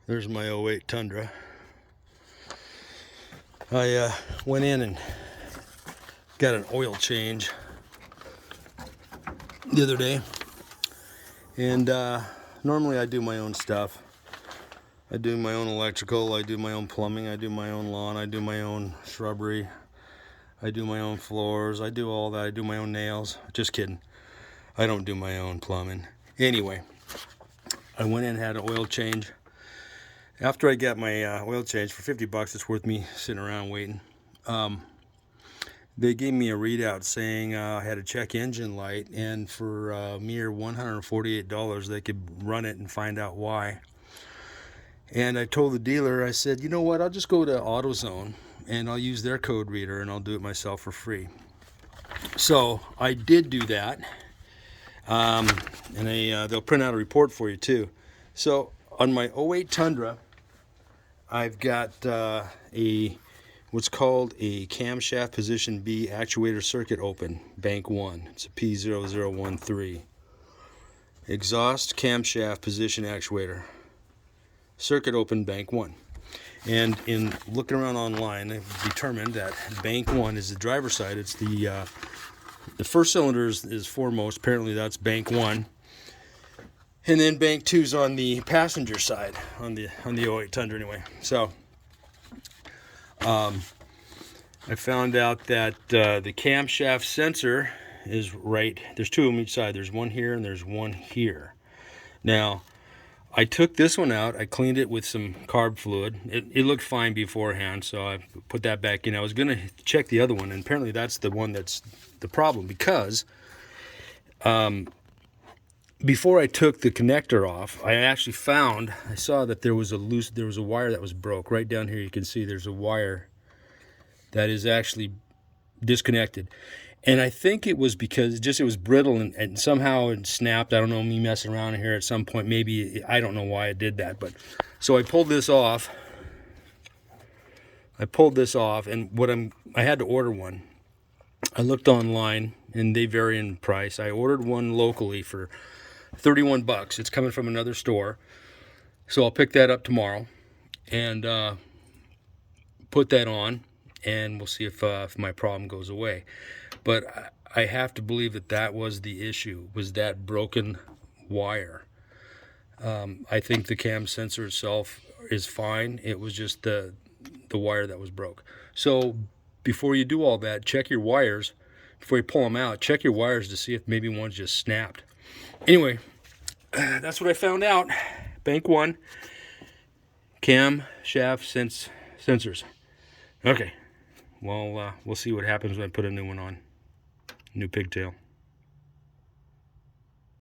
There's my 08 Tundra. I went in and got an oil change the other day, and normally I do my own stuff. I do my own electrical, I do my own plumbing, I do my own lawn, I do my own shrubbery, I do my own floors, I do all that, I do my own nails. Just kidding, I don't do my own plumbing. Anyway, I went in and had an oil change. After I got my oil change for 50 bucks, it's worth me sitting around waiting. They gave me a readout saying I had a check engine light, and for a mere $148 they could run it and find out why. And I told the dealer, I said, you know what, I'll just go to AutoZone and I'll use their code reader and I'll do it myself for free. So I did do that, and they'll print out a report for you too. So on my 08 Tundra, I've got what's called a camshaft position B actuator circuit open, bank 1. It's a P0013. Exhaust camshaft position actuator, circuit open, bank 1. And in looking around online, I've determined that bank 1 is the driver's side. It's the first cylinder is foremost. Apparently that's bank 1. And then bank 2 is on the passenger side, on the 08 Tundra anyway. So I found out that the camshaft sensor is right. There's two of them each side. There's one here and there's one here. Now, I took this one out. I cleaned it with some carb fluid. It looked fine beforehand, so I put that back in. I was going to check the other one, and apparently that's the one that's the problem, because before I took the connector off, I saw that there was a wire that was broke. Right down here you can see there's a wire that is actually disconnected. And I think it was because it was brittle and somehow it snapped. I don't know, me messing around here at some point, maybe, I don't know why I did that. But so I pulled this off. And I had to order one. I looked online and they vary in price. I ordered one locally for 31 bucks. It's coming from another store. So I'll pick that up tomorrow and put that on, and we'll see if my problem goes away. But I have to believe that was the issue, was that broken wire. I think the cam sensor itself is fine. It was just the wire that was broke. So before you do all that, check your wires. Before you pull them out, check your wires to see if maybe one's just snapped. Anyway, that's what I found out. Bank 1, camshaft sensors. Okay, well, we'll see what happens when I put a new one on. New pigtail.